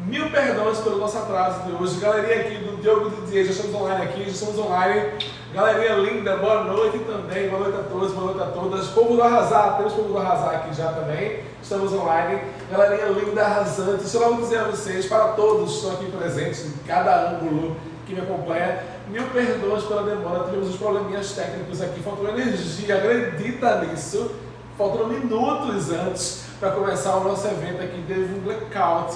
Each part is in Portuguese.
Mil perdões pelo nosso atraso de hoje. Galerinha aqui do Diogo Didier, já estamos online aqui, já estamos online. Galerinha linda, boa noite também, boa noite a todos, boa noite a todas. Povo do Arrasar, temos Povo do Arrasar aqui já também, estamos online. Galerinha linda, arrasante, deixa eu logo dizer a vocês, para todos que estão aqui presentes, em cada ângulo que me acompanha, mil perdões pela demora, tivemos uns probleminhas técnicos aqui, faltou energia, acredita nisso, faltando minutos antes para começar o nosso evento aqui, teve um blackout,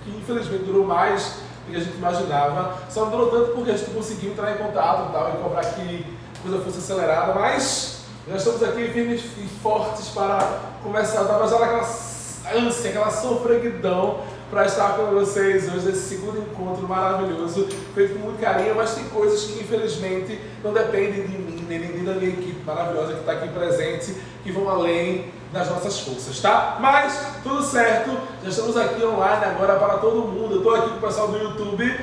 que infelizmente durou mais do que a gente imaginava. Só não durou tanto porque a gente conseguiu entrar em contato e tal, e cobrar que a coisa fosse acelerada, mas já estamos aqui firmes e fortes para começar. Eu estava já naquela ânsia, aquela sofreguidão para estar com vocês hoje nesse segundo encontro maravilhoso, feito com muito carinho, mas tem coisas que infelizmente não dependem de mim, nem da minha equipe maravilhosa que está aqui presente, que vão além das nossas forças, tá? Mas tudo certo, já estamos aqui online agora para todo mundo. Eu estou aqui com o pessoal do YouTube,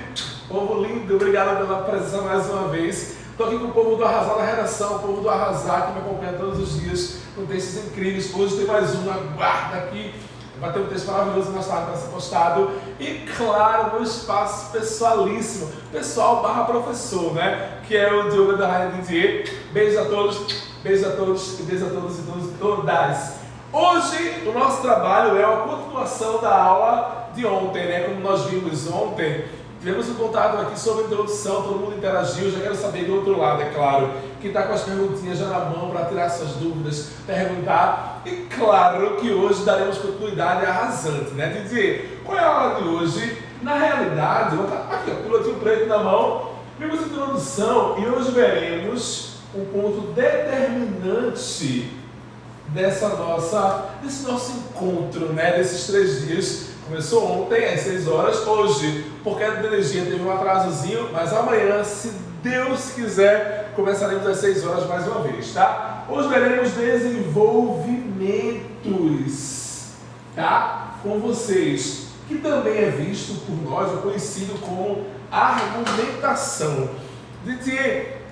povo lindo, obrigado pela presença mais uma vez. Estou aqui com o povo do Arrasar da redação, o povo do Arrasar que me acompanha todos os dias com textos incríveis. Hoje tem mais um, aguarda aqui. Vai ter um texto maravilhoso mais tarde para ser postado. E claro, meu espaço pessoalíssimo, pessoal barra professor, né? Que é o Diogo da Rainha Didier. Beijos a todos, beijos a todos, e beijos a todos e todas. Hoje o nosso trabalho é a continuação da aula de ontem, né? Como nós vimos ontem, tivemos um contato aqui sobre a introdução, todo mundo interagiu. Já quero saber do outro lado, é claro, que está com as perguntinhas já na mão para tirar suas dúvidas, perguntar. E claro que hoje daremos continuidade arrasante, né? Didier, qual é a aula de hoje? Na realidade, aqui ó, pilotinho preto na mão, vimos a introdução e hoje veremos um ponto determinante desse nosso encontro, né? Desses 3 dias. Começou ontem às 6 horas, hoje, por queda de energia, teve um atrasozinho, mas amanhã, se Deus quiser, começaremos às 6 horas mais uma vez, tá? Hoje veremos desenvolvimentos, tá? Com vocês, que também é visto por nós, é conhecido como argumentação. Didier,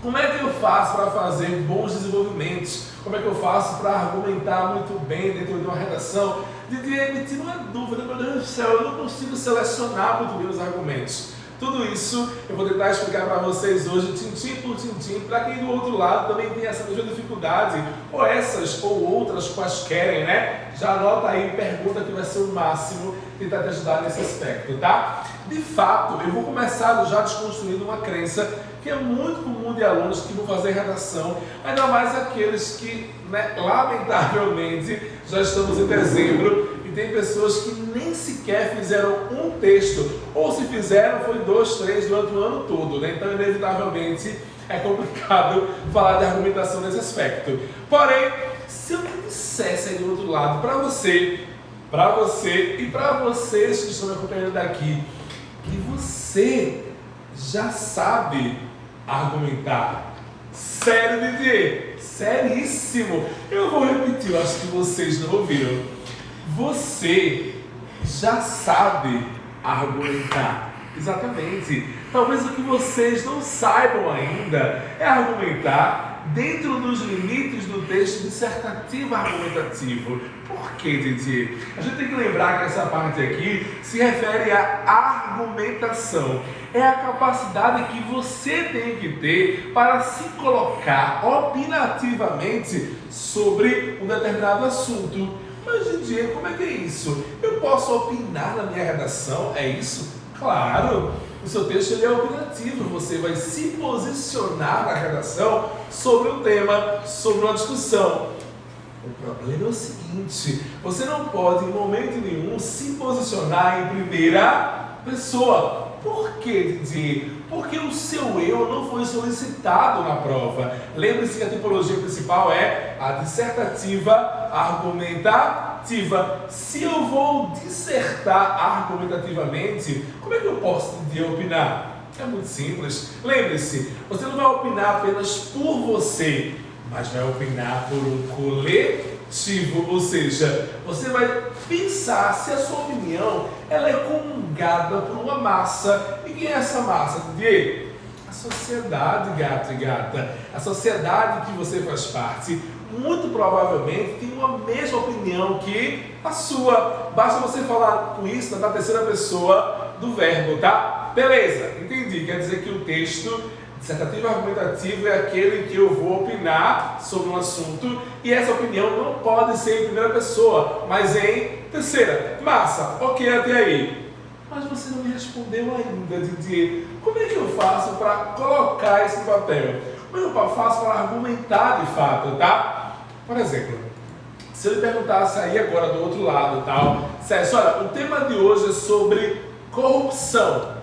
como é que eu faço para fazer bons desenvolvimentos? Como é que eu faço para argumentar muito bem dentro de uma redação? Didier, me tira uma dúvida, meu Deus do céu, eu não consigo selecionar muito bem os argumentos. Tudo isso eu vou tentar explicar para vocês hoje, tintim por tintim, para quem do outro lado também tem essa mesma dificuldade, ou essas ou outras quaisquer, né? Já anota aí, pergunta que vai ser o máximo tentar te ajudar nesse aspecto, tá? De fato, eu vou começar já desconstruindo uma crença que é muito comum de alunos que vão fazer redação, ainda mais aqueles que, né, lamentavelmente, já estamos em dezembro e tem pessoas que nem sequer fizeram um texto, ou se fizeram foi 2, 3 durante o ano todo, né? Então, inevitavelmente, é complicado falar de argumentação nesse aspecto. Porém, se eu dissesse aí do outro lado, para você e para vocês que estão me acompanhando daqui, que você já sabe argumentar. Sério, Didier? Seríssimo. Eu vou repetir, eu acho que vocês não ouviram. Você já sabe argumentar. Exatamente. Talvez o que vocês não saibam ainda é argumentar dentro dos limites do texto dissertativo argumentativo. Por quê, Didier? A gente tem que lembrar que essa parte aqui se refere à argumentação. É a capacidade que você tem que ter para se colocar opinativamente sobre um determinado assunto. Mas, Didier, como é que é isso? Eu posso opinar na minha redação? É isso? Claro! O seu texto ele é opinativo, você vai se posicionar na redação sobre um tema, sobre uma discussão. O problema é o seguinte, você não pode em momento nenhum se posicionar em primeira pessoa. Por quê, Didier? Porque o seu eu não foi solicitado na prova. Lembre-se que a tipologia principal é a dissertativa argumentativa. Se eu vou dissertar argumentativamente, como é que eu posso opinar? É muito simples. Lembre-se, você não vai opinar apenas por você, mas vai opinar por um coletivo, ou seja, você vai pensar se a sua opinião ela é comungada por uma massa. E quem é essa massa, Didier? A sociedade, gato e gata, a sociedade que você faz parte, muito provavelmente tem uma mesma opinião que a sua. Basta você falar com isso na terceira pessoa do verbo, tá? Beleza, entendi. Quer dizer que o texto dissertativo argumentativo é aquele que eu vou opinar sobre um assunto e essa opinião não pode ser em primeira pessoa, mas em terceira. Massa, ok até aí. Mas você não me respondeu ainda, Didier. Como é que eu faço para colocar esse papel? Como é que eu faço para argumentar de fato, tá? Por exemplo, se eu lhe perguntasse aí agora do outro lado, tal, César, olha, o tema de hoje é sobre corrupção,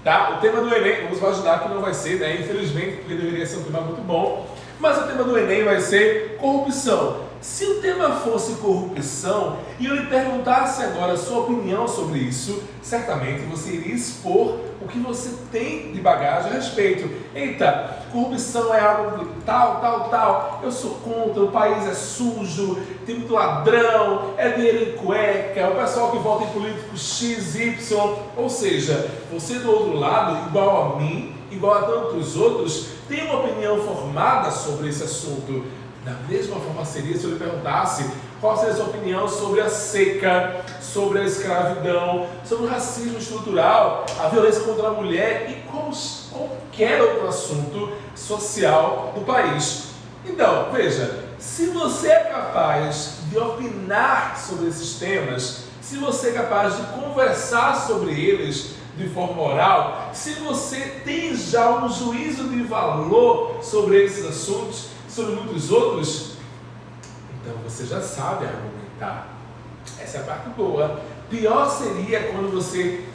tá? O tema do Enem, vamos imaginar que não vai ser, né? Infelizmente, porque deveria ser um tema muito bom, mas o tema do Enem vai ser corrupção. Se o tema fosse corrupção e eu lhe perguntasse agora a sua opinião sobre isso, certamente você iria expor o que você tem de bagagem a respeito. Eita, corrupção é algo de tal, eu sou contra, o país é sujo, tem muito ladrão, é dinheiro em cueca, é o pessoal que vota em político X, Y. Ou seja, você do outro lado, igual a mim, igual a tantos outros, tem uma opinião formada sobre esse assunto. Da mesma forma seria se eu lhe perguntasse qual seria a sua opinião sobre a seca, sobre a escravidão, sobre o racismo estrutural, a violência contra a mulher e qualquer outro assunto social do país. Então, veja, se você é capaz de opinar sobre esses temas, se você é capaz de conversar sobre eles de forma oral, se você tem já um juízo de valor sobre esses assuntos, sobre muitos outros, então você já sabe argumentar. Essa é a parte boa. Pior seria quando você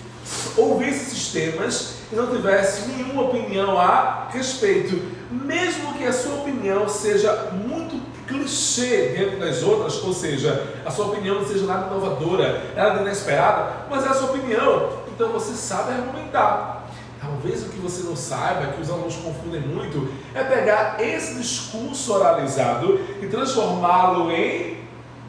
ouvisse esses temas e não tivesse nenhuma opinião a respeito, mesmo que a sua opinião seja muito clichê dentro das outras, ou seja, a sua opinião não seja nada inovadora, nada inesperada, mas é a sua opinião, então você sabe argumentar. Talvez o que você não saiba, que os alunos confundem muito, é pegar esse discurso oralizado e transformá-lo em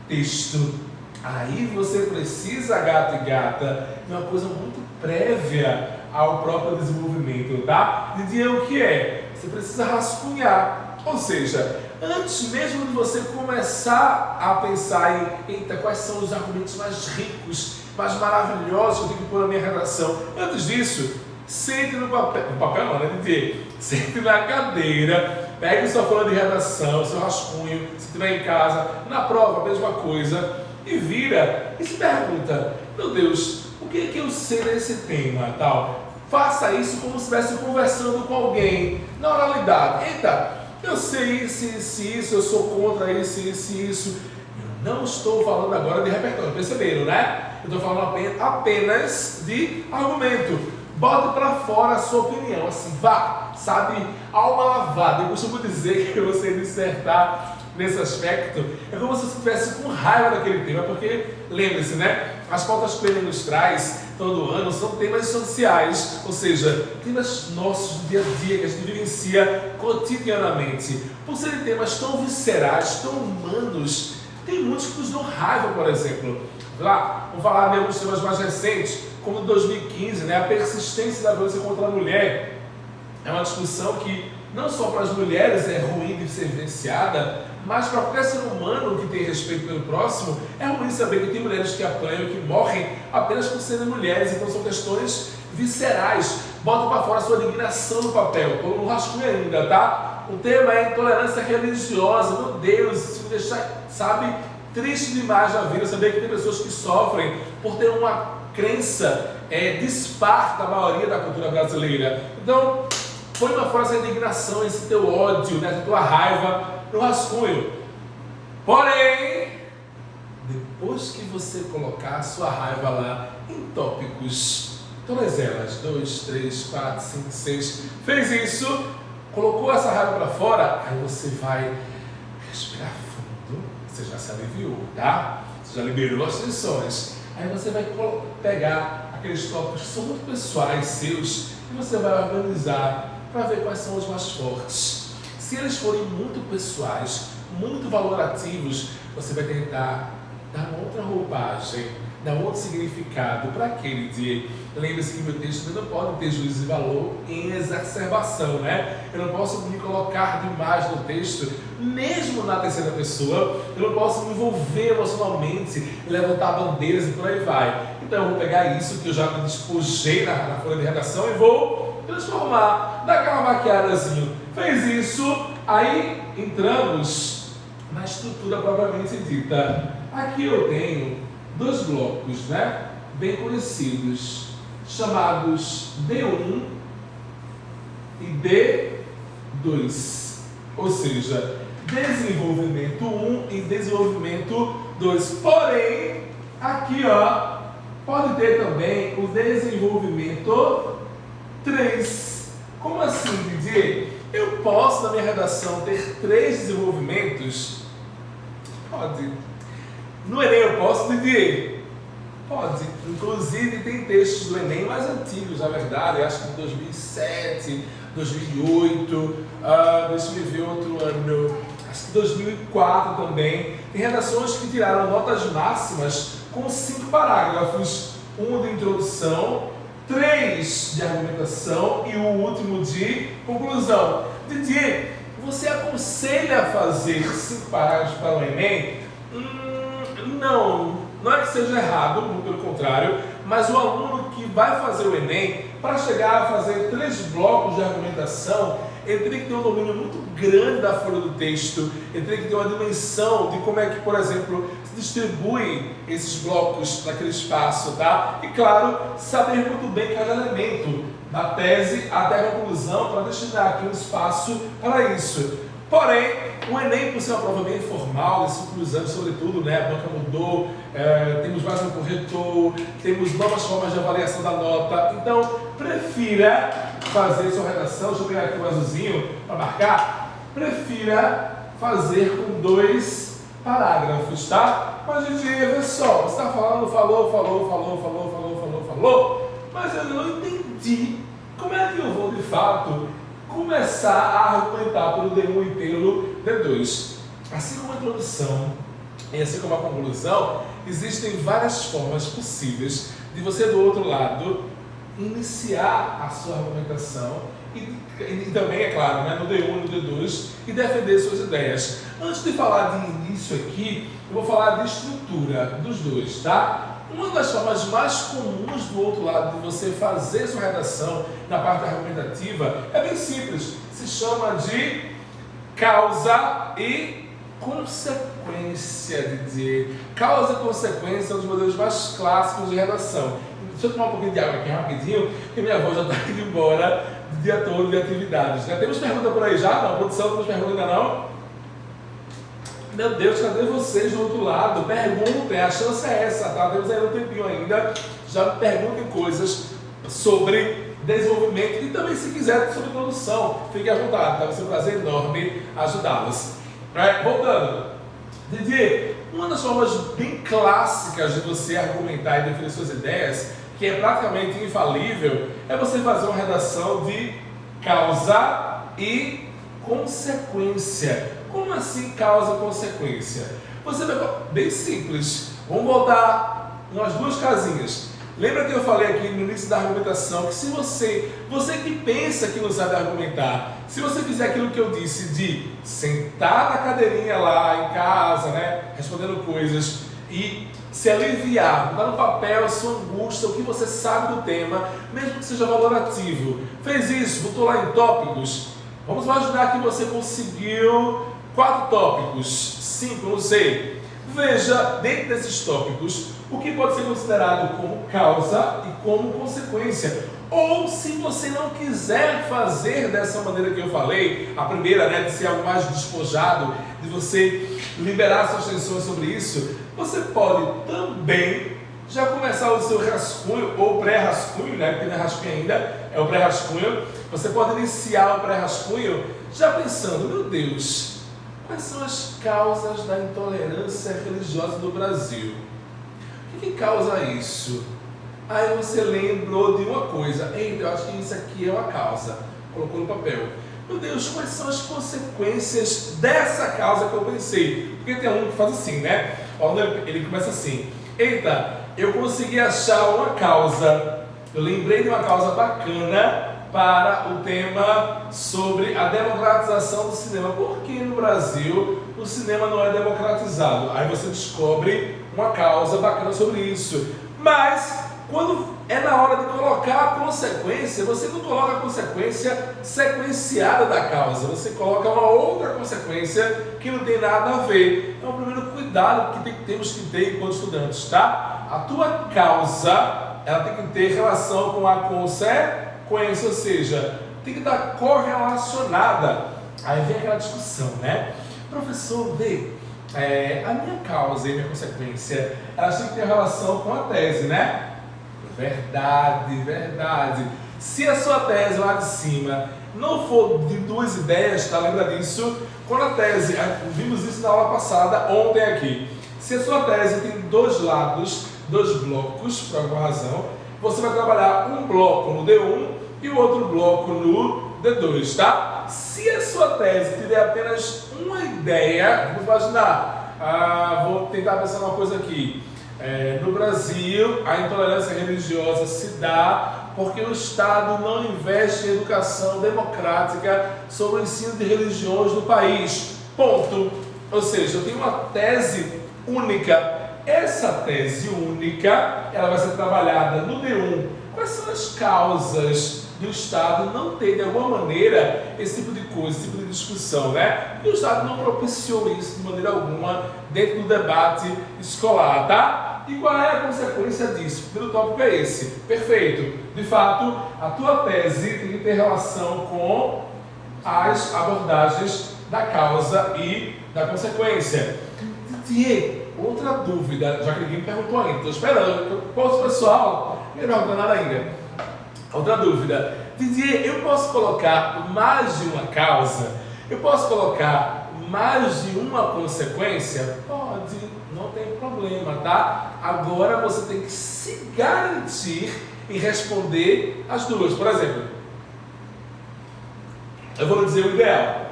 texto. Aí você precisa, gato e gata, de uma coisa muito prévia ao próprio desenvolvimento, tá? Dizer o que é? Você precisa rascunhar. Ou seja, antes mesmo de você começar a pensar em, eita, quais são os argumentos mais ricos, mais maravilhosos que eu tenho que pôr na minha redação, antes disso, sente no papel não, né, Didier? Sente na cadeira, pegue sua folha de redação, seu rascunho, se estiver em casa, na prova, a mesma coisa, e vira e se pergunta, meu Deus, o que é que eu sei desse tema, tal? Faça isso como se estivesse conversando com alguém, na oralidade. Eita, eu sei isso, eu sou contra isso. Eu não estou falando agora de repertório, perceberam, né? Eu estou falando apenas de argumento. Bote para fora a sua opinião, assim, vá, sabe, alma lavada. Eu costumo dizer que você dissertar nesse aspecto é como se você estivesse com raiva daquele tema, porque, lembre-se, né, as pautas que o Enem nos traz todo ano são temas sociais, ou seja, temas nossos do dia a dia que a gente vivencia cotidianamente. Por serem temas tão viscerais, tão humanos, tem muitos que nos dão raiva, por exemplo. Vamos falar de alguns temas mais recentes, como 2015, né, a persistência da violência contra a mulher. É uma discussão que não só para as mulheres é ruim de ser vivenciada, mas para qualquer ser humano que tem respeito pelo próximo, é ruim saber que tem mulheres que apanham, que morrem apenas por serem mulheres. Então são questões viscerais. Bota para fora a sua indignação no papel, como no rascunho ainda, tá? O tema é intolerância religiosa. Meu Deus, isso me deixa, sabe, triste demais na vida, saber que tem pessoas que sofrem por ter uma crença dispar da maioria da cultura brasileira. Então, põe para fora essa indignação, esse teu ódio, né, essa tua raiva no rascunho. Porém, depois que você colocar a sua raiva lá em tópicos, todas elas, 2, 3, 4, 5, 6, fez isso, colocou essa raiva para fora, aí você vai respirar fundo, você já se aliviou, tá? Você já liberou as tensões. Aí você vai pegar aqueles tópicos que são muito pessoais seus e você vai organizar para ver quais são os mais fortes. Se eles forem muito pessoais, muito valorativos, você vai tentar dar uma outra roupagem, dá um outro significado para aquele dia. Lembre-se que meu texto não pode ter juízo de valor em exacerbação, né? Eu não posso me colocar demais no texto, mesmo na terceira pessoa. Eu não posso me envolver emocionalmente, levantar bandeiras e por aí vai. Então eu vou pegar isso que eu já me despojei na folha de redação e vou transformar, dar aquela maquiadazinha. Fez isso, aí entramos na estrutura propriamente dita. Aqui eu tenho dois blocos, né, bem conhecidos, chamados D1 e D2, ou seja, desenvolvimento 1 e desenvolvimento 2. Porém, aqui pode ter também o desenvolvimento 3. Como assim, Didier? Eu posso, na minha redação, ter 3 desenvolvimentos? Pode. No Enem eu posso, Didier? Pode. Inclusive, tem textos do Enem mais antigos, na verdade, acho que de 2007, 2008, deixa eu ver outro ano, acho que 2004 também. Tem redações que tiraram notas máximas com 5 parágrafos, 1 de introdução, 3 de argumentação e o último de conclusão. Didier, você aconselha a fazer 5 parágrafos para o Enem? Não é que seja errado, muito pelo contrário, mas o aluno que vai fazer o Enem, para chegar a fazer 3 blocos de argumentação, ele teria que ter um domínio muito grande da folha do texto, ele teria que ter uma dimensão de como é que, por exemplo, se distribui esses blocos naquele espaço, tá? E claro, saber muito bem cada elemento da tese até a conclusão para destinar aqui um espaço para isso. Porém, o Enem, por ser uma prova bem informal, nesses últimos anos, sobretudo, né, a banca mudou, temos mais um corretor, temos novas formas de avaliação da nota, então prefira fazer sua redação, deixa eu pegar aqui o azulzinho para marcar, prefira fazer com 2 parágrafos, tá? Mas, gente, vê só, você está falando, falou, mas eu não entendi como é que eu vou, de fato, começar a argumentar pelo D1 e pelo D2. Assim como a introdução e assim como a conclusão, existem várias formas possíveis de você, do outro lado, iniciar a sua argumentação e também, é claro, né, no D1 e no D2, e defender suas ideias. Antes de falar de início aqui, eu vou falar de estrutura dos dois, tá? Uma das formas mais comuns do outro lado de você fazer sua redação na parte argumentativa é bem simples, se chama de causa e consequência, Didier. Causa e consequência é um dos modelos mais clássicos de redação. Deixa eu tomar um pouquinho de água aqui rapidinho, porque minha avó já está indo embora do dia todo de atividades, né? Temos pergunta por aí já? Não, produção, temos pergunta ainda não? Meu Deus, cadê vocês do outro lado? Perguntem, a chance é essa, tá? Temos aí um tempinho ainda. Já perguntem coisas sobre desenvolvimento e também, se quiser, sobre produção. Fique à vontade, tá? Vai ser um prazer enorme ajudá-los. Voltando. Didier, uma das formas bem clássicas de você argumentar e defender suas ideias, que é praticamente infalível, é você fazer uma redação de causa e consequência. Como assim causa e consequência? Você vai... Bem simples. Vamos voltar umas 2 casinhas. Lembra que eu falei aqui no início da argumentação que se você que pensa que não sabe argumentar, se você fizer aquilo que eu disse de sentar na cadeirinha lá em casa, né, respondendo coisas e se aliviar, botar no papel a sua angústia, o que você sabe do tema, mesmo que seja valorativo, fez isso, botou lá em tópicos, vamos imaginar que você conseguiu 4 tópicos, 5, não sei. Veja, dentro desses tópicos, o que pode ser considerado como causa e como consequência. Ou, se você não quiser fazer dessa maneira que eu falei, a primeira, né, de ser algo mais despojado, de você liberar suas tensões sobre isso, você pode também já começar o seu rascunho, ou pré-rascunho, né, porque não é rascunho ainda, é o pré-rascunho. Você pode iniciar o pré-rascunho já pensando, meu Deus, quais são as causas da intolerância religiosa no Brasil? O que causa isso? Aí você lembrou de uma coisa, eu acho que isso aqui é uma causa, colocou no papel. Meu Deus, quais são as consequências dessa causa que eu pensei? Porque tem aluno que faz assim, né? O aluno, ele começa assim, eita, eu consegui achar uma causa, eu lembrei de uma causa bacana para o tema sobre a democratização do cinema. Por que no Brasil o cinema não é democratizado? Aí você descobre uma causa bacana sobre isso. Mas quando é na hora de colocar a consequência, você não coloca a consequência sequenciada da causa, você coloca uma outra consequência que não tem nada a ver. É o primeiro cuidado que temos que ter enquanto estudantes, tá? A tua causa, ela tem que ter relação com a consequência, ou seja, tem que estar correlacionada. Aí vem aquela discussão, né? Professor, a minha causa e a minha consequência, elas têm que ter relação com a tese, né? Verdade, verdade. Se a sua tese lá de cima não for de duas ideias, tá? Lembra disso? Quando a tese, vimos isso na aula passada, ontem aqui. Se a sua tese tem dois lados, dois blocos, por alguma razão, você vai trabalhar um bloco no D1 e o outro bloco no D2, tá? Se a sua tese tiver apenas uma ideia, vamos imaginar, vou tentar pensar uma coisa aqui. No Brasil, a intolerância religiosa se dá porque o Estado não investe em educação democrática sobre o ensino de religiões no país. Ponto. Ou seja, eu tenho uma tese única. Essa tese única, ela vai ser trabalhada no D1. Quais são as causas do Estado não ter, de alguma maneira, esse tipo de coisa, esse tipo de discussão, né? Porque o Estado não propiciou isso de maneira alguma dentro do debate escolar, tá? E qual é a consequência disso? O primeiro tópico é esse. Perfeito. De fato, a tua tese tem que ter relação com as abordagens da causa e da consequência. Didier, outra dúvida, já que ninguém me perguntou ainda, estou esperando. Posso, pessoal? Não me perguntou nada ainda. Outra dúvida. Didier, eu posso colocar mais de uma causa? Eu posso colocar mais de uma consequência? Pode, não tem problema, tá? Agora você tem que se garantir em responder as duas. Por exemplo, eu vou lhe dizer o ideal.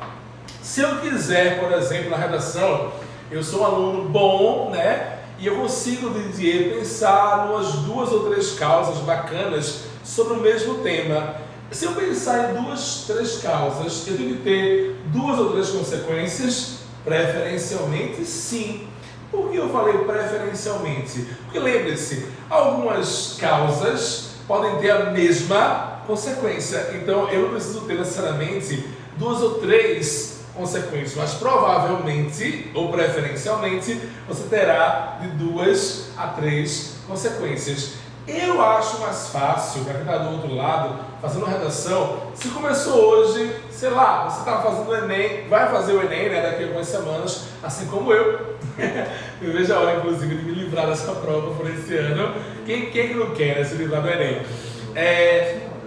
Se eu quiser, por exemplo, na redação, eu sou um aluno bom, né? E eu consigo, Didier, pensar em umas duas ou três causas bacanas sobre o mesmo tema. Se eu pensar em duas, três causas, eu tenho que ter duas ou três consequências? Preferencialmente, sim. Por que eu falei preferencialmente? Porque lembre-se, algumas causas podem ter a mesma consequência. Então, eu não preciso ter necessariamente duas ou três consequências, mas provavelmente, ou preferencialmente, você terá de 2 a 3 consequências. Eu acho mais fácil, para quem está do outro lado, fazendo uma redação, se começou hoje, sei lá, você está fazendo o Enem, vai fazer o Enem, né, daqui a algumas semanas, assim como eu. Eu vejo a hora, inclusive, de me livrar dessa prova por esse ano. Quem que não quer, né, se livrar do Enem?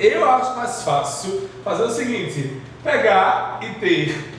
Eu acho mais fácil fazer o seguinte, pegar e ter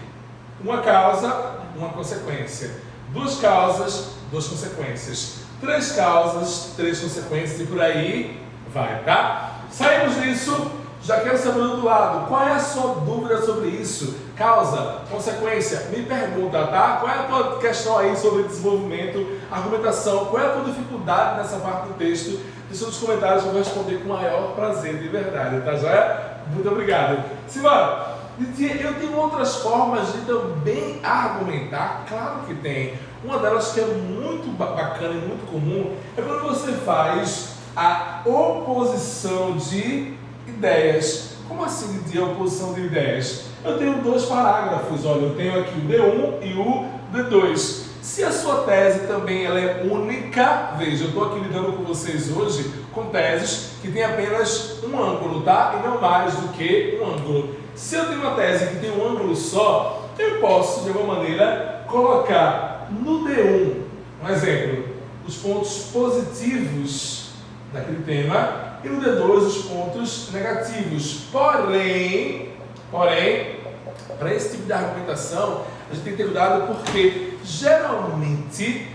uma causa, uma consequência. Duas causas, duas consequências. Três causas, três consequências e por aí vai, tá? Saímos disso, já quero saber do outro lado. Qual é a sua dúvida sobre isso? Causa, consequência, me pergunta, tá? Qual é a tua questão aí sobre desenvolvimento, argumentação? Qual é a tua dificuldade nessa parte do texto? Deixa nos comentários que eu vou responder com o maior prazer, de verdade, tá joia? Muito obrigado. Simão, eu tenho outras formas de também argumentar? Claro que tem. Uma delas que é muito bacana e muito comum é quando você faz a oposição de ideias. Como assim de oposição de ideias? Eu tenho dois parágrafos, olha, eu tenho aqui o D1 e o D2. Se a sua tese também ela é única, veja, eu estou aqui lidando com vocês hoje com teses que tem apenas um ângulo, tá? E não mais do que um ângulo. Se eu tenho uma tese que tem um ângulo só, eu posso, de alguma maneira, colocar no D1, um exemplo, os pontos positivos daquele tema e no D2 os pontos negativos. Porém, para esse tipo de argumentação, a gente tem que ter cuidado porque, geralmente,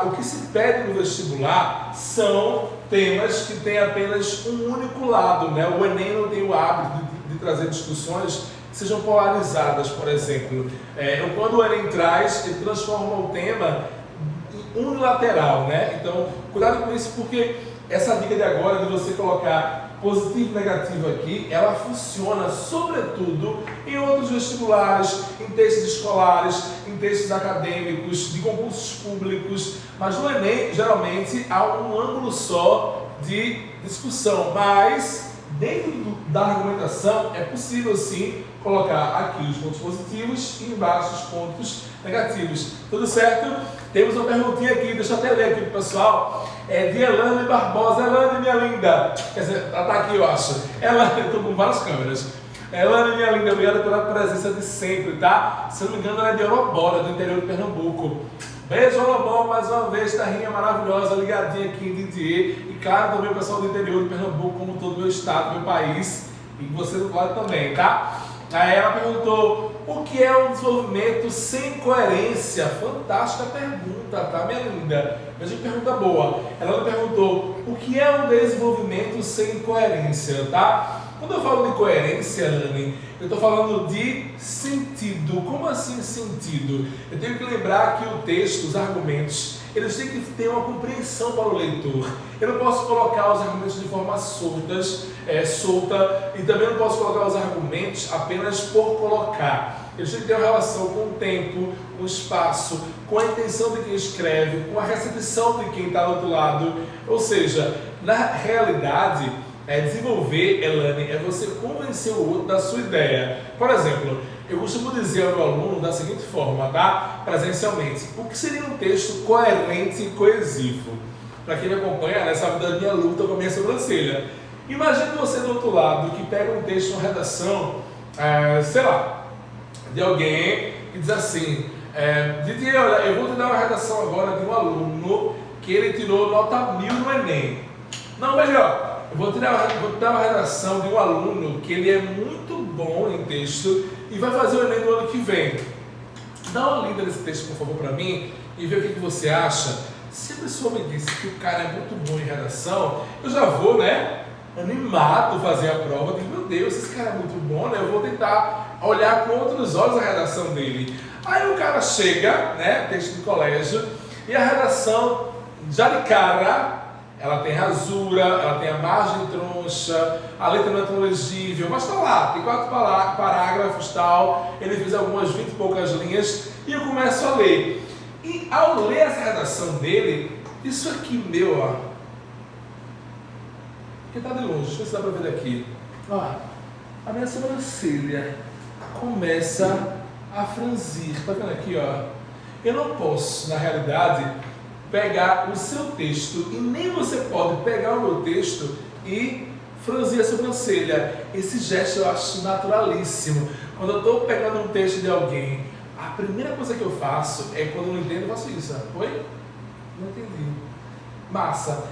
o que se pede no vestibular são temas que têm apenas um único lado, né? O Enem não tem o hábito de trazer discussões que sejam polarizadas, por exemplo. Quando o Enem traz, ele transforma o tema unilateral, né? Então, cuidado com isso, porque essa dica de agora de você colocar positivo e negativo aqui, ela funciona sobretudo em outros vestibulares, em textos escolares, em textos acadêmicos, de concursos públicos, mas no Enem, geralmente, há um ângulo só de discussão, mas dentro da argumentação é possível sim colocar aqui os pontos positivos e embaixo os pontos negativos. Tudo certo? Temos uma perguntinha aqui, deixa eu até ler aqui pro pessoal. É de Elane Barbosa. Elane, minha linda. Quer dizer, ela tá aqui, eu acho. Elane, eu tô com várias câmeras. Elane, minha linda, obrigada pela presença de sempre, tá? Se eu não me engano, ela é de Orobó, do interior de Pernambuco. Beijo, Orobó, mais uma vez, terrinha maravilhosa, ligadinha aqui em Didier. E claro, também o pessoal do interior de Pernambuco, como todo o meu estado, meu país. E você do lado também, tá? Aí ela perguntou, o que é um desenvolvimento sem coerência? Fantástica pergunta, tá, minha linda? Mas que pergunta boa. Ela me perguntou, o que é um desenvolvimento sem coerência, tá? Quando eu falo de coerência, Lani, eu estou falando de sentido. Como assim sentido? Eu tenho que lembrar que o texto, os argumentos, eles têm que ter uma compreensão para o leitor. Eu não posso colocar os argumentos de forma solta, e também não posso colocar os argumentos apenas por colocar. Eles têm que ter uma relação com o tempo, com o espaço, com a intenção de quem escreve, com a recepção de quem está do outro lado. Ou seja, na realidade, desenvolver, Elane, é você convencer o outro da sua ideia. Por exemplo, eu costumo dizer ao meu aluno da seguinte forma, tá? Presencialmente, o que seria um texto coerente e coesivo? Para quem me acompanha, né, sabe da minha luta com a minha sobrancelha. Imagine você do outro lado que pega um texto, uma redação, sei lá, de alguém que diz assim, Didier, olha, eu vou te dar uma redação agora de um aluno que ele tirou nota 1000 no Enem. Não, melhor, eu vou te dar uma redação de um aluno que ele é muito bom em texto e vai fazer o Enem no ano que vem. Dá uma lida nesse texto, por favor, para mim e vê o que você acha. Se a pessoa me disse que o cara é muito bom em redação, eu já vou, né, animado fazer a prova. Eu digo, meu Deus, esse cara é muito bom, né? Eu vou tentar olhar com outros olhos a redação dele. Aí o cara chega, né, texto de colégio, e a redação, já de cara, ela tem rasura, ela tem a margem troncha, a letra não é tão legível, mas tá lá, tem 4 parágrafos tal, ele fez algumas 20 e poucas linhas, e eu começo a ler. E ao ler essa redação dele, isso aqui meu, ó, que tá de longe, deixa eu ver se dá pra ver daqui. Ó, a minha sobrancelha começa a franzir, tá vendo aqui, ó? Eu não posso, na realidade, pegar o seu texto e nem você pode pegar o meu texto e franzir a sobrancelha. Esse gesto eu acho naturalíssimo. Quando eu estou pegando um texto de alguém, a primeira coisa que eu faço é, quando eu não entendo, eu faço isso. Oi? Não entendi. Massa.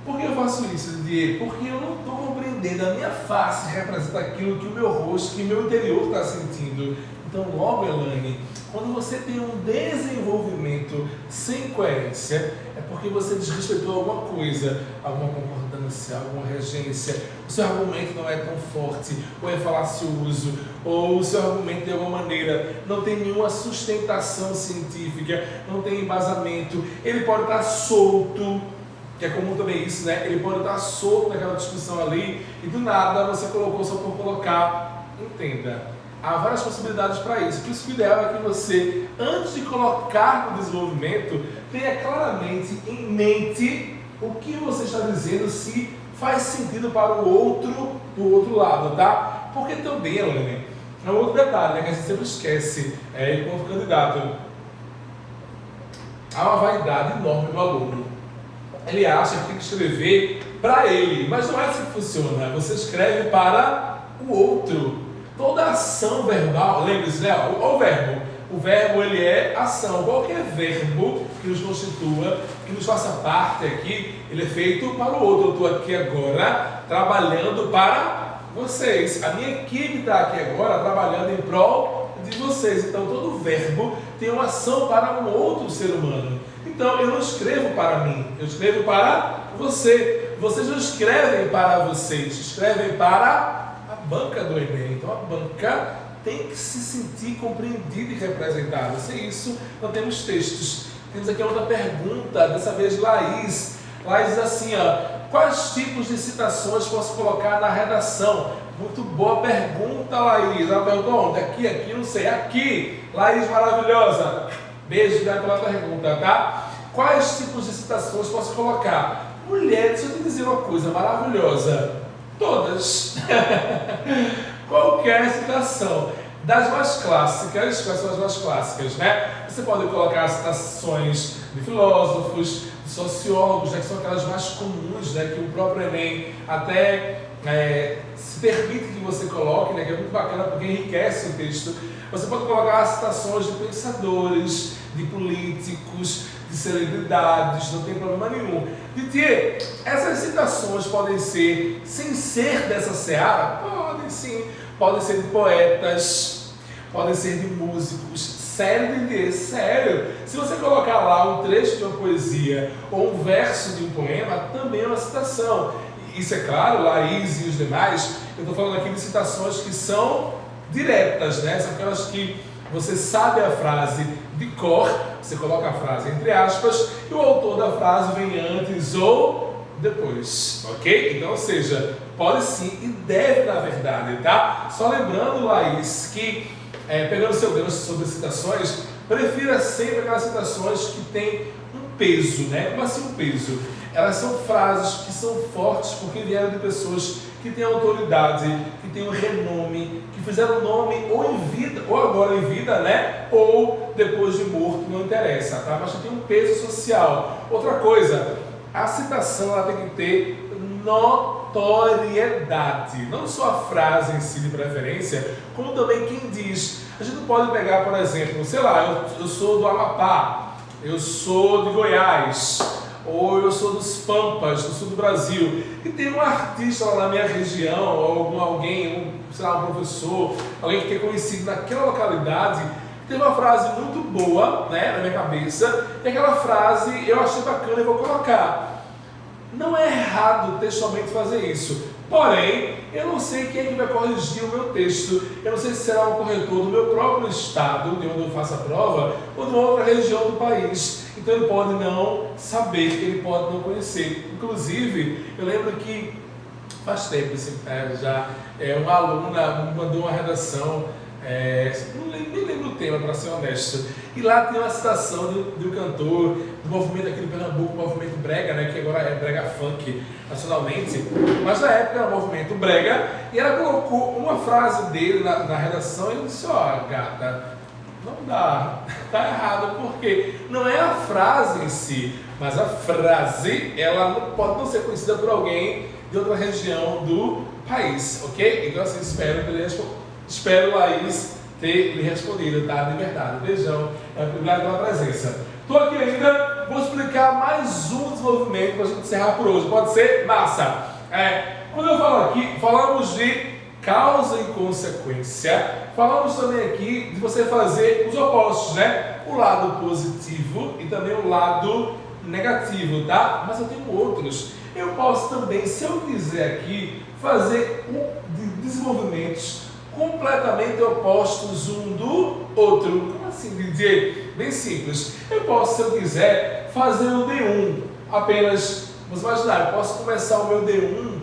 Por que eu faço isso, Didier? Porque eu não estou compreendendo. A minha face representa aquilo que o meu rosto, que o meu interior está sentindo. Então, logo, Elane, quando você tem um desenvolvimento sem coerência, é porque você desrespeitou alguma coisa, alguma concordância, alguma regência, o seu argumento não é tão forte, ou é falacioso, ou o seu argumento de alguma maneira não tem nenhuma sustentação científica, não tem embasamento, ele pode estar solto, que é comum também isso, né? Ele pode estar solto naquela discussão ali, e do nada você colocou só por colocar. Entenda. Há várias possibilidades para isso. Por isso que o ideal é que você, antes de colocar no desenvolvimento, tenha claramente em mente o que você está dizendo, se faz sentido para o outro do outro lado, tá? Porque também, Elane, é um outro detalhe, né, que a gente sempre esquece enquanto candidato. Há uma vaidade enorme do aluno. Ele acha que tem que escrever para ele, mas não é assim que funciona. Você escreve para o outro. Toda ação verbal, lembre-se, né? O verbo. O verbo, ele é ação. Qualquer verbo que nos constitua, que nos faça parte aqui, ele é feito para o outro. Eu estou aqui agora trabalhando para vocês. A minha equipe está aqui agora trabalhando em prol de vocês. Então, todo verbo tem uma ação para um outro ser humano. Então, eu não escrevo para mim, eu escrevo para você. Vocês não escrevem para vocês, escrevem para a banca do Enem. Então, a banca tem que se sentir compreendida e representada. Sem isso, não temos textos. Temos aqui outra pergunta, dessa vez Laís. Laís diz assim, ó, quais tipos de citações posso colocar na redação? Muito boa pergunta, Laís. Ela perguntou onde? Aqui, não sei. Aqui, Laís maravilhosa. Beijo pela pergunta, tá? Quais tipos de citações posso colocar? Mulher, deixa eu te dizer uma coisa maravilhosa. Todas. Qualquer citação. Das mais clássicas, quais são as mais clássicas, né? Você pode colocar citações de filósofos, de sociólogos, né, que são aquelas mais comuns, né, que o próprio Enem até se permite que você coloque, né, que é muito bacana porque enriquece o texto. Você pode colocar citações de pensadores, de políticos, de celebridades, não tem problema nenhum. Didier, essas citações podem ser, sem ser dessa seara? Podem sim. Podem ser de poetas, podem ser de músicos. Sério, Didier? Sério? Se você colocar lá um trecho de uma poesia ou um verso de um poema, também é uma citação. Isso é claro, Laís e os demais, eu estou falando aqui de citações que são diretas, né? São aquelas que você sabe a frase de cor, você coloca a frase entre aspas e o autor da frase vem antes ou depois, ok? Então, ou seja, pode sim e deve na verdade, tá? Só lembrando, Laís, que pegando seu gancho sobre citações, prefira sempre aquelas citações que têm um peso, né? Como assim um peso? Elas são frases que são fortes porque vieram de pessoas que têm autoridade, que têm um renome, que fizeram nome ou em vida, ou agora em vida, né? Ou depois de morto, não interessa, tá? Mas que tem um peso social. Outra coisa, a citação ela tem que ter notoriedade, não só a frase em si de preferência, como também quem diz. A gente não pode pegar, por exemplo, sei lá, eu sou do Amapá, eu sou de Goiás, ou eu sou dos Pampas, do sul do Brasil, e tem um artista lá na minha região, ou alguém, sei lá, um professor, alguém que é conhecido naquela localidade, tem uma frase muito boa, né, na minha cabeça, e aquela frase eu achei bacana e vou colocar. Não é errado textualmente fazer isso, porém, eu não sei quem é que vai corrigir o meu texto, eu não sei se será um corretor do meu próprio estado, de onde eu faço a prova, ou de uma outra região do país. Então ele pode não saber, ele pode não conhecer. Inclusive, eu lembro que faz tempo, assim, já uma aluna mandou uma redação, nem lembro o tema, para ser honesto, e lá tem uma citação de um cantor do movimento aqui do Pernambuco, o movimento brega, né, que agora é brega funk nacionalmente, mas na época era o movimento brega, e ela colocou uma frase dele na redação e disse, ó, gata, não dá, tá errado, porque não é a frase em si, mas a frase, ela pode não ser conhecida por alguém de outra região do país, ok? Então assim, espero, Laís, ter lhe respondido, tá? De verdade, beijão, obrigado pela presença. Estou aqui ainda, vou explicar mais um desenvolvimento para a gente encerrar por hoje, pode ser? Massa! Quando eu falo aqui, falamos de causa e consequência, falamos também aqui de você fazer os opostos, né? O lado positivo e também o lado negativo, tá? Mas eu tenho outros. Eu posso também, se eu quiser aqui, fazer desenvolvimentos completamente opostos um do outro. Como assim, DJ? Bem simples. Eu posso, se eu quiser, fazer o D1. Apenas, vamos imaginar, eu posso começar o meu D1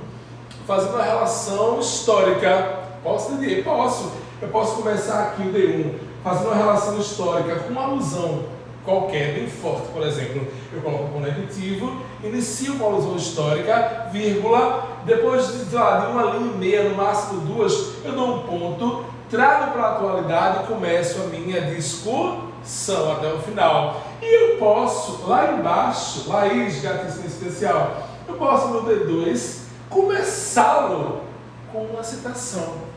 fazendo uma relação histórica. Posso, DJ? Posso. Eu posso começar aqui o D1 fazendo uma relação histórica com uma alusão qualquer, bem forte, por exemplo. Eu coloco um conectivo, inicio com uma alusão histórica, vírgula, depois de uma linha e meia, no máximo duas, eu dou um ponto, trago para a atualidade e começo a minha discussão até o final. E eu posso, lá embaixo, Laís, gatíssima especial, eu posso no D2 começá-lo com uma citação.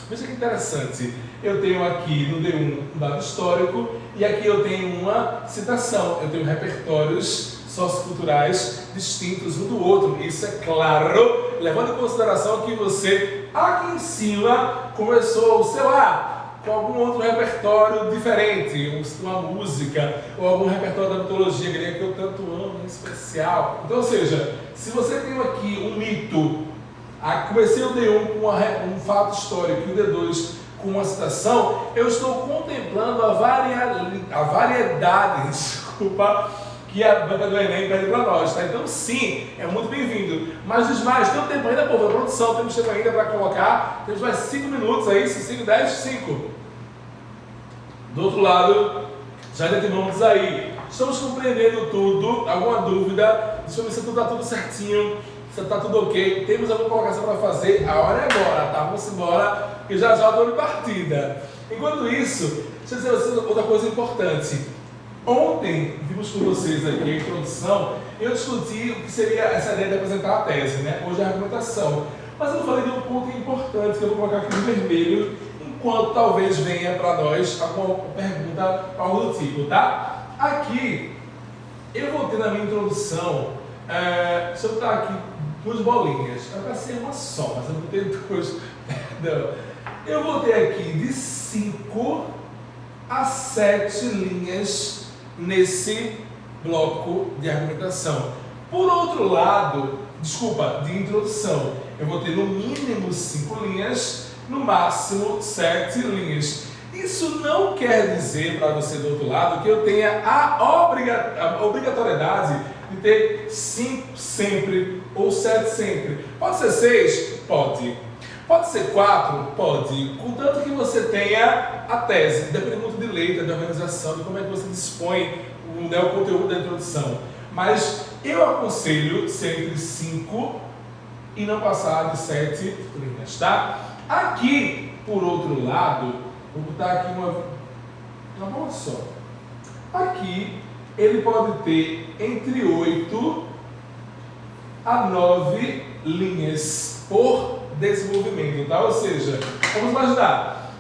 Veja que interessante, eu tenho aqui no D1 um dado histórico e aqui eu tenho uma citação, eu tenho repertórios socioculturais distintos um do outro. Isso é claro, levando em consideração que você aqui em cima começou, sei lá, com algum outro repertório diferente, uma música ou algum repertório da mitologia grega que eu tanto amo, em especial. Então, ou seja, se você tem aqui um mito, comecei o D1 com um fato histórico e o D2 com uma citação, eu estou contemplando a variedade, desculpa, que a banca do Enem pede para nós, tá? Então sim, é muito bem-vindo. Mas diz mais, tem um tempo ainda, povo, a produção, temos tempo ainda para colocar, temos mais 5 minutos aí, 5, 10, 5. Do outro lado, já definimos aí. Estamos compreendendo tudo, alguma dúvida, deixa eu ver se tudo está tudo certinho, se está tudo ok. Temos alguma colocação para fazer, a hora é agora, tá? Vamos embora, que já estou de partida. Enquanto isso, deixa eu dizer outra coisa importante. Ontem, vimos com vocês aqui a introdução, eu discuti o que seria essa ideia de apresentar a tese, né? Hoje é a argumentação. Mas eu falei de um ponto importante que eu vou colocar aqui no vermelho, enquanto talvez venha para nós alguma pergunta, algo do tipo, tá? Aqui, eu vou ter na minha introdução, deixa eu botar aqui 2 bolinhas, vai ser uma só, mas eu vou ter 2, perdão. Eu vou ter aqui de 5 a 7 linhas nesse bloco de argumentação. Por outro lado, de introdução, eu vou ter no mínimo 5 linhas, no máximo 7 linhas. Isso não quer dizer para você do outro lado que eu tenha a obrigatoriedade de ter 5 sempre ou 7 sempre. Pode ser 6? Pode. Pode ser 4? Pode. Contanto que você tenha a tese, depende muito de letra, de organização, de como é que você dispõe o conteúdo da introdução. Mas eu aconselho sempre 5 e não passar de 7 linhas, tá? Aqui, por outro lado, vou botar aqui uma bola só. Aqui, ele pode ter entre 8 a 9 linhas por desenvolvimento, tá? Ou seja, vamos imaginar,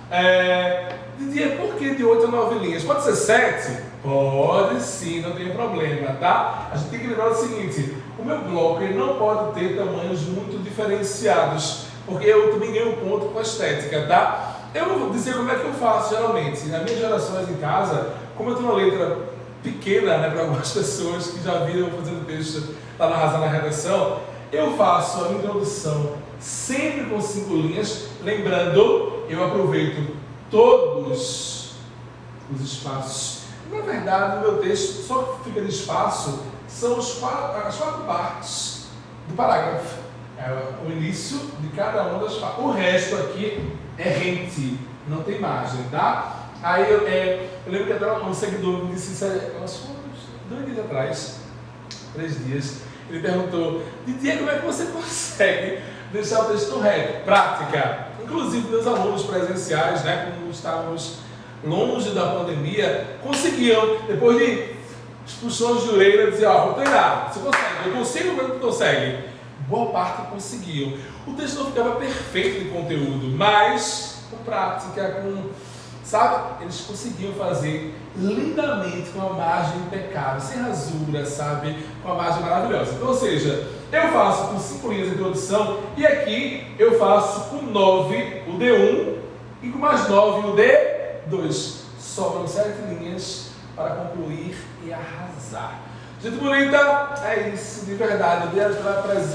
Didier, por que de 8 a 9 linhas? Pode ser 7? Pode sim, não tem problema, tá? A gente tem que lembrar o seguinte, o meu bloco ele não pode ter tamanhos muito diferenciados, porque eu também ganho ponto com a estética, tá? Eu vou dizer como é que eu faço geralmente. Nas minhas gerações em casa, como eu tenho uma letra pequena, né, para algumas pessoas que já viram eu fazendo texto lá na Arrasar na Redação, eu faço a introdução sempre com 5 linhas, lembrando, eu aproveito todos os espaços. Na verdade, no meu texto, só que fica de espaço são as 4 partes do parágrafo. É o início de cada uma das partes. O resto aqui é rente, não tem margem, tá? Aí eu lembro que até um seguidor me disse isso uns 2 dias atrás, 3 dias. Ele perguntou, Didier, como é que você consegue deixar o texto reto? Prática. Inclusive, meus alunos presenciais, né, como estávamos longe da pandemia, conseguiam, depois de puxões de orelha, dizer, vou treinar, você consegue, eu consigo, mas não consegue. Boa parte conseguiam. O texto não ficava perfeito de conteúdo, mas com prática, sabe? Eles conseguiam fazer lindamente, com a margem impecável, sem rasura, sabe? Com a margem maravilhosa. Então, ou seja, eu faço com 5 linhas de introdução e aqui eu faço com 9 o D1 e com mais 9 o D2. Sobram 7 linhas para concluir e arrasar. Gente bonita, é isso, de verdade. Obrigado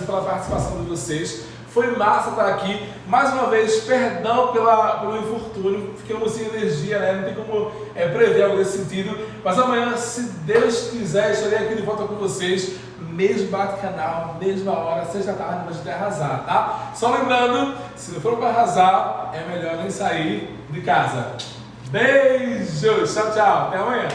pela participação de vocês. Foi massa estar aqui. Mais uma vez, perdão pelo infortúnio. Ficamos sem energia, né? Não tem como prever algo desse sentido. Mas amanhã, se Deus quiser, estarei aqui de volta com vocês. Mesmo bate-canal, mesma hora, 6 da tarde, pra gente arrasar, tá? Só lembrando, se não for para arrasar, é melhor nem sair de casa. Beijos, tchau, tchau. Até amanhã.